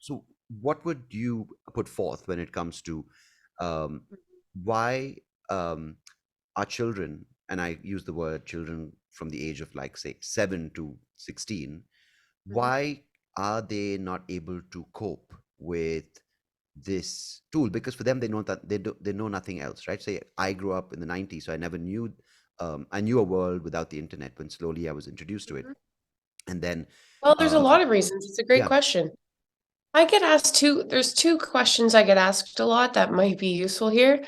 So what would you put forth when it comes to um, why our children, and I use the word children from the age of like say 7 to 16, Mhm. why are they not able to cope with this tool? Because for them, they know that they know nothing else, right? Say I grew up in the 90s, so I never knew I knew a world without the internet when slowly I was introduced to it. Mhm. And then Well, there's a um lot of reasons. It's a great yeah. question. There's two questions I get asked a lot that might be useful here.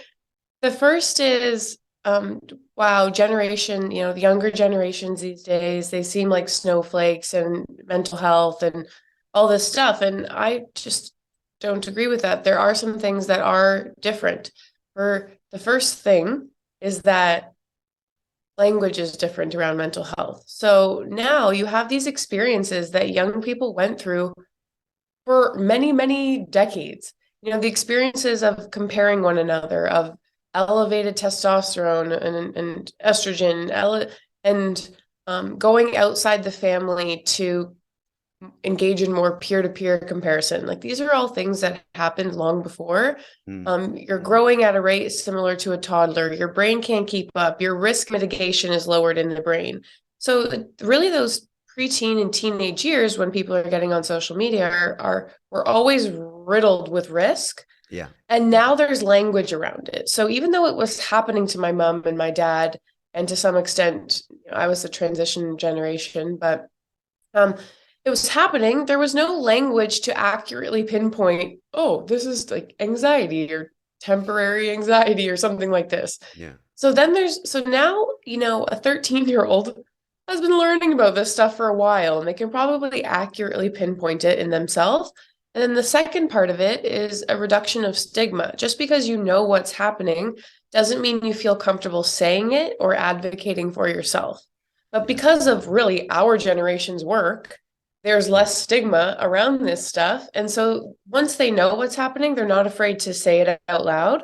The first is, wow, the younger generations these days, they seem like snowflakes and mental health and all this stuff. And I just don't agree with that. There are some things that are different. For the first thing is that language is different around mental health. So now you have these experiences that young people went through for many, many decades. The experiences of comparing one another, of elevated testosterone and estrogen, and going outside the family to engage in more peer-to-peer comparison. Like these are all things that happened long before. Mm, You're growing at a rate similar to a toddler. Your brain can't keep up. Your risk mitigation is lowered in the brain. So really those preteen and teenage years when people are getting on social media are we're always riddled with risk. yeah. And now there's language around it. So even though it was happening to my mom and my dad, and to some extent, I was the transition generation, but um, it was happening. There was no language to accurately pinpoint, oh, this is like anxiety or temporary anxiety or something like this. Yeah. So now, a 13-year-old has been learning about this stuff for a while and they can probably accurately pinpoint it in themselves. And then the second part of it is a reduction of stigma. Just because you know what's happening doesn't mean you feel comfortable saying it or advocating for yourself. But Yeah. because of really our generation's work, there's Yeah. less stigma around this stuff. And so once they know what's happening, they're not afraid to say it out loud.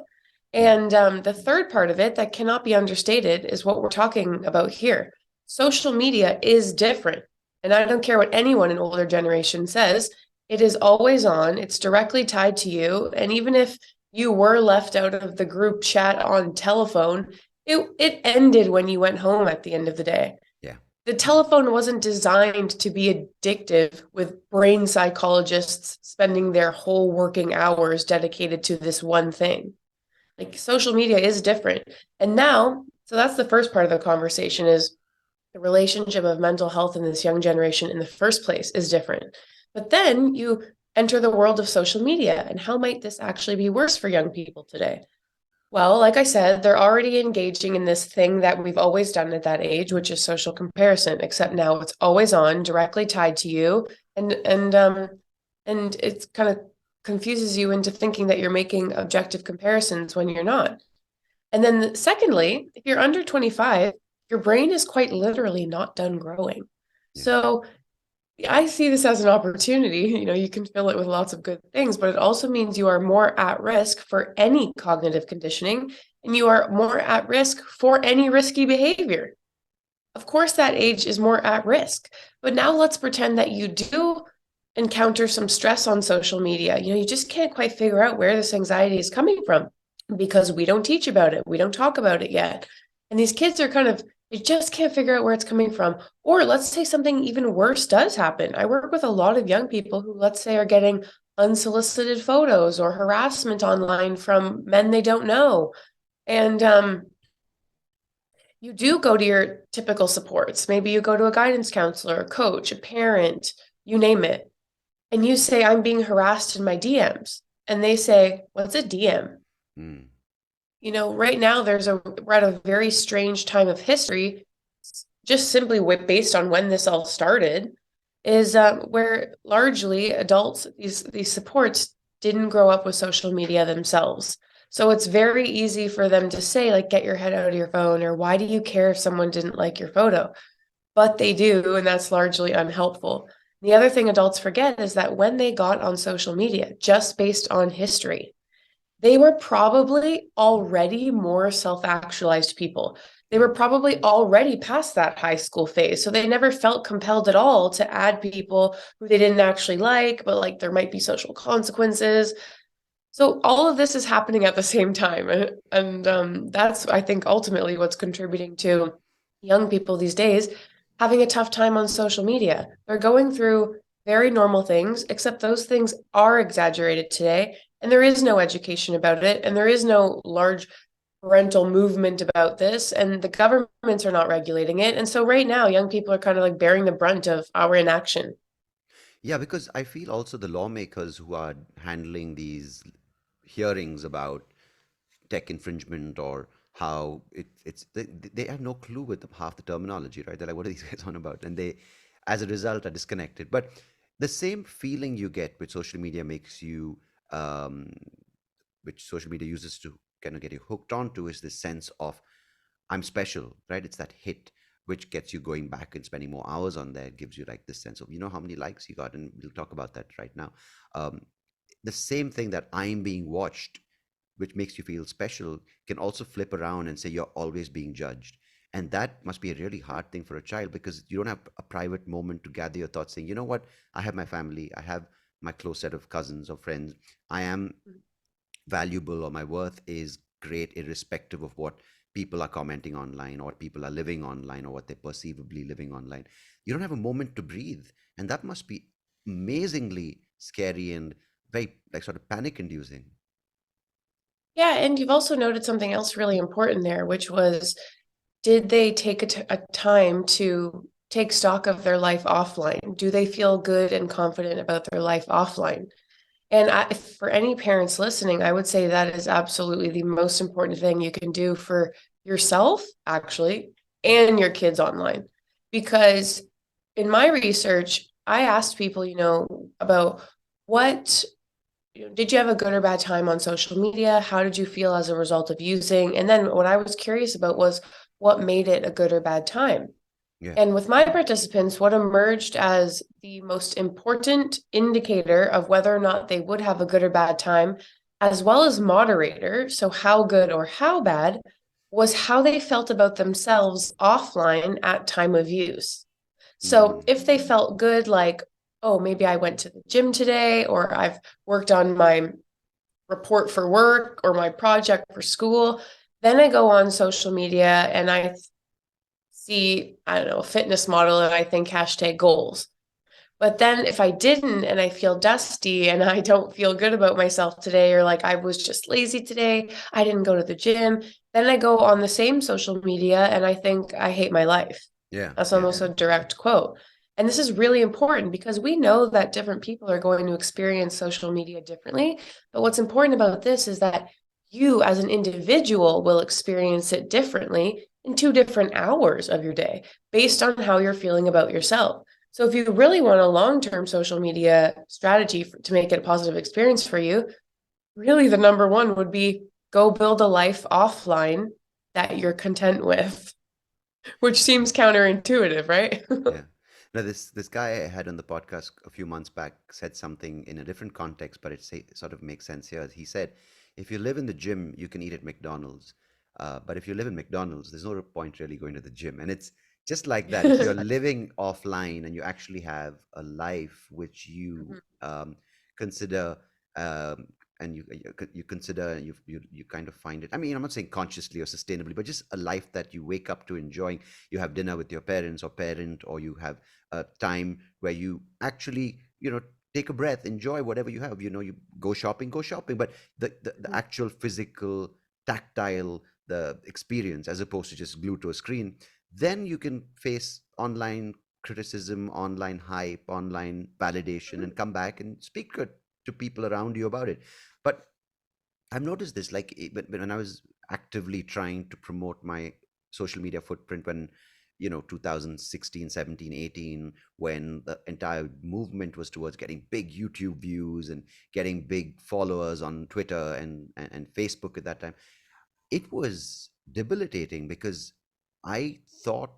Yeah. And the third part of it that cannot be understated is what we're talking about here. Social media is different. And I don't care what anyone in older generation says, it is always on, it's directly tied to you. And even if you were left out of the group chat on telephone, it ended when you went home at the end of the day. Yeah. The telephone wasn't designed to be addictive with brain psychologists spending their whole working hours dedicated to this one thing. Like social media is different. And now, so that's the first part of the conversation is the relationship of mental health in this young generation in the first place is different. But then you enter the world of social media and how might this actually be worse for young people today? Well, like I said, they're already engaging in this thing that we've always done at that age, which is social comparison, except now it's always on, directly tied to you, and it's kind of confuses you into thinking that you're making objective comparisons when you're not. And then secondly, if you're under 25, your brain is quite literally not done growing. Yeah. So I see this as an opportunity. You can fill it with lots of good things, but it also means you are more at risk for any cognitive conditioning and you are more at risk for any risky behavior. Of course, that age is more at risk. But now let's pretend that you do encounter some stress on social media. You just can't quite figure out where this anxiety is coming from because we don't teach about it. We don't talk about it yet. And these kids are they just can't figure out where it's coming from. Or let's say something even worse does happen. I work with a lot of young people who, let's say, are getting unsolicited photos or harassment online from men they don't know. And you do go to your typical supports. Maybe you go to a guidance counselor, a coach, a parent, you name it. And you say, I'm being harassed in my DMs. And they say, what's a DM? Mm, Right now we're at a very strange time of history, just simply based on when this all started, is where largely adults, these supports didn't grow up with social media themselves. So it's very easy for them to say, like, get your head out of your phone, or why do you care if someone didn't like your photo? But they do, and that's largely unhelpful. The other thing adults forget is that when they got on social media, just based on history, they were probably already more self-actualized people. They Yeah. were probably already past that high school phase. So they never felt compelled at all to add people who they didn't actually like, but like there might be social consequences. So all of this is happening at the same time. And that's, I think, ultimately what's contributing to young people these days having a tough time on social media. They're going through very normal things, except those things are exaggerated today. And there is no education about it. And there is no large parental movement about this. And the governments are not regulating it. And so right now, young people are kind of like bearing the brunt of our inaction. Yeah, because I feel also the lawmakers who are handling these hearings about tech infringement or how they have no clue with half the terminology, right? They're like, what are these guys on about? And they, as a result, are disconnected. But the same feeling you get with social media makes you, um, which social media uses to kind of get you hooked onto, is this sense of I'm special, right? It's that hit which gets you going back and spending more hours on there. It gives you like this sense of, you know, how many likes you got, and we'll talk about that right now. Um, the same thing that I'm being watched, which makes you feel special, can also flip around and say you're always being judged. And that must be a really hard thing for a child because you don't have a private moment to gather your thoughts saying, you know what, I have my family, I have my close set of cousins or friends. I am valuable or my worth is great irrespective of what people are commenting online or what people are living online or what they're perceivably living online. You don't have a moment to breathe. And that must be amazingly scary and very like sort of panic inducing. Yeah, and you've also noted something else really important there, which was did they take a time to take stock of their life offline? Do they feel good and confident about their life offline? And for any parents listening, I would say that is absolutely the most important thing you can do for yourself, actually, Yeah. and your kids online. Because in my research, I asked people, about what did you have a good or bad time on social media? How did you feel as a result of using? And then what I was curious about was what made it a good or bad time. Yeah. And with my participants, what emerged as the most important indicator of whether or not they would have a good or bad time, as well as moderator, so how good or how bad, was how they felt about themselves offline at time of use. So Mm. if they felt good, like, oh, maybe I went to the gym today, or I've worked on my report for work or my project for school, then I go on social media and I see, I don't know, a fitness model and I think hashtag goals. But then if I didn't and I feel dusty and I don't feel good about myself today, or like I was just lazy today, I didn't go to the gym, then I go on the same social media and I think I hate my life. Yeah. That's Yeah. almost a direct quote. And this is really important because we know that different people are going to experience social media differently. But what's important about this is that you as an individual will experience it differently in 2 different hours of your day based on how you're feeling about yourself. So if you really want a long-term social media strategy to make it a positive experience for you, really the number one would be go build a life offline that you're content with, which seems counterintuitive, right? Yeah. Now, this guy I had on the podcast a few months back said something in a different context, but it sort of makes sense here. He said, if you live in the gym, you can eat at McDonald's. But if you live in McDonald's, there's no point really going to the gym. And it's just like that. If you're living offline and you actually have a life which you consider um, and you consider and you kind of find it. I mean, I'm not saying consciously or sustainably, but just a life that you wake up to enjoying. You have dinner with your parents or parent, or you have a time where you actually, take a breath, enjoy whatever you have. You go shopping, but the actual physical, tactile, the experience as opposed to just glued to a screen, then you can face online criticism, online hype, online validation, and come back and speak good to people around you about it. But I've noticed this, like when I was actively trying to promote my social media footprint when, 2016, 17, 18, when the entire movement was towards getting big YouTube views and getting big followers on Twitter and Facebook at that time, it was debilitating because I thought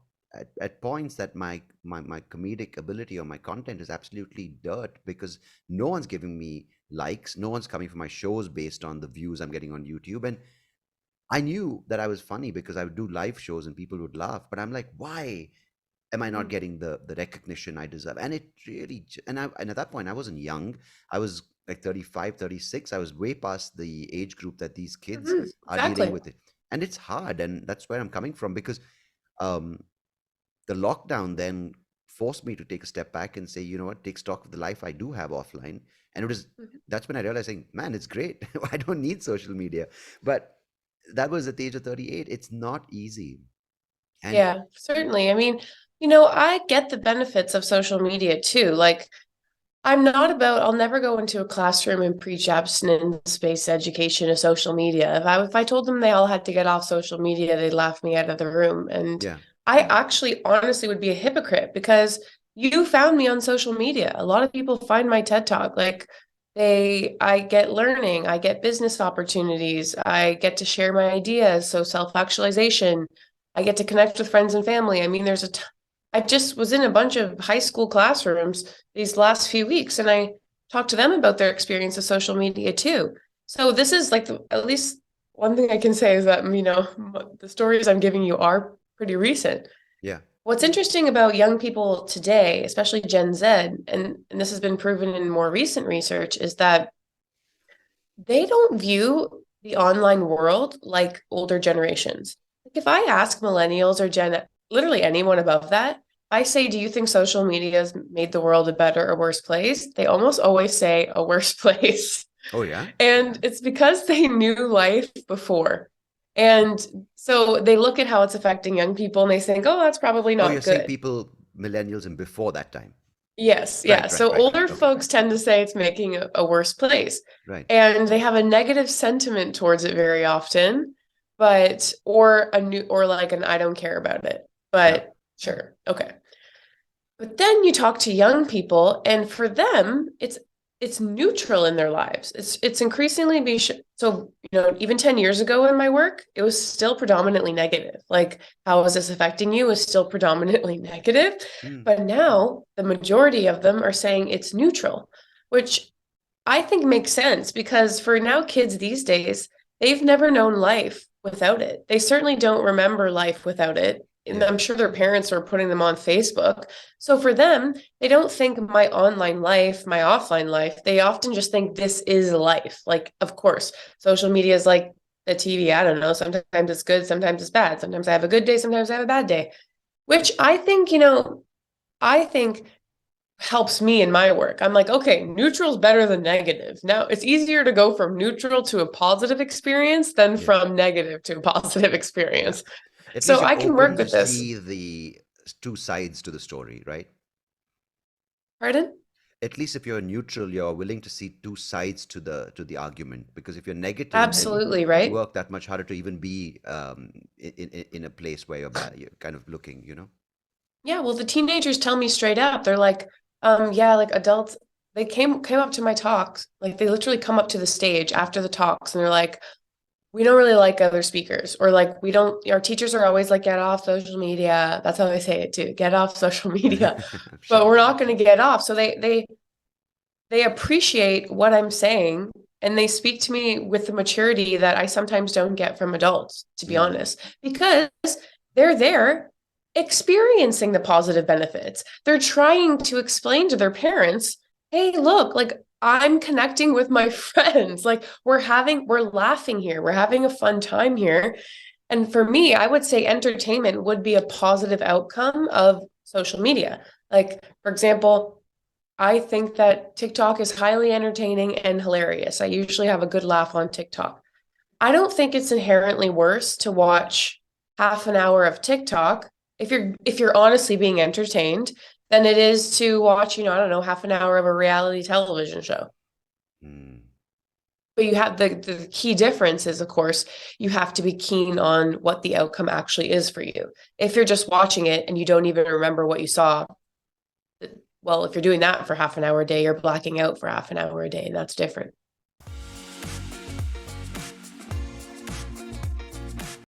at points that my comedic ability or my content is absolutely dirt because no one's giving me likes. No one's coming for my shows based on the views I'm getting on YouTube. And I knew that I was funny because I would do live shows and people would laugh. But I'm like, why am I not Mhm. getting the recognition I deserve? And it really, and at that point, I wasn't young. I was like 35, 36. I was way past the age group that these kids Mhm. are dealing Exactly. with it. And it's hard. And that's where I'm coming from because um, the lockdown then forced me to take a step back and say, you know what, take stock of the life I do have offline. And it was Mhm. that's when I realized, saying, man, it's great. I don't need social media. But that was at the age of 38. It's not easy. And Yeah, certainly. I mean, I get the benefits of social media too. Like, I'm not about, I'll never go into a classroom and preach abstinence-based education of social media. If I told them they all had to get off social media, they'd laugh me out of the room. And yeah, I actually honestly would be a hypocrite because you found me on social media. A lot of people find my TED Talk. Like I get learning, I get business opportunities, I get to share my ideas, so self-actualization. I get to connect with friends and family. I mean, I just was in a bunch of high school classrooms these last few weeks, and I talked to them about their experience of social media too. So this is like at least one thing I can say is that, the stories I'm giving you are pretty recent. yeah. What's interesting about young people today, especially Gen Z, and this has been proven in more recent research, is that they don't view the online world like older generations. Like if I ask millennials or literally anyone above that, I say, do you think social media has made the world a better or worse place? They almost always say a worse place. Oh, yeah. And it's because they knew life before. And so they look at how it's affecting young people and they think, oh, that's probably Oh, not you're saying good. people, millennials, and before that time. Yes, yeah. Right, right, So right, right. older Okay, folks tend to say it's making a worse place. right. And they have a negative sentiment towards it very often, or like an I don't care about it. Yeah. But sure, okay. But then you talk to young people, and for them, it's neutral in their lives. It's increasingly be so, even 10 years ago in my work, it was still predominantly negative. Like, how is this affecting you is still predominantly negative. Mm, But now the majority of them are saying it's neutral, which I think makes sense because for now kids these days, they've never known life without it. They certainly don't remember life without it. And yeah. I'm sure their parents are putting them on Facebook. So for them, they don't think my online life, my offline life. They often just think this is life. Like, of course, social media is like the TV. I don't know. Sometimes it's good, sometimes it's bad. Sometimes I have a good day, sometimes I have a bad day, which I think helps me in my work. I'm like, okay, neutral is better than negative. Now it's easier to go from neutral to a positive experience than Yeah. from negative to a positive Yeah. experience. At So least you're I can open work to with this. see the two sides to the story, right? Pardon? At least if you're neutral, you're willing to see two sides to the argument. Because if you're negative, then Absolutely, you right? work that much harder to even be in a place where you're kind of looking, you know? Yeah, well, the teenagers tell me straight up. They're like, yeah, like adults, they came up to my talks. Like they literally come up to the stage after the talks and they're like, we don't really like other speakers, or like we don't, our teachers are always like, get off social media. That's how they say it too, get off social media. I'm But sure. we're not going to get off. So they appreciate what I'm saying and they speak to me with the maturity that I sometimes don't get from adults, to be Mm, honest, because they're there experiencing the positive benefits. They're trying to explain to their parents, hey, look, like I'm connecting with my friends. Like we're laughing here. We're having a fun time here. And for me, I would say entertainment would be a positive outcome of social media. Like, for example, I think that TikTok is highly entertaining and hilarious. I usually have a good laugh on TikTok. I don't think it's inherently worse to watch half an hour of TikTok if you're honestly being entertained than it is to watch, I don't know, half an hour of a reality television show. mm. But you have the key difference is, of course, you have to be keen on what the outcome actually is for you. If you're just watching it and you don't even remember what you saw, well, if you're doing that for half an hour a day, you're blacking out for half an hour a day, and that's different.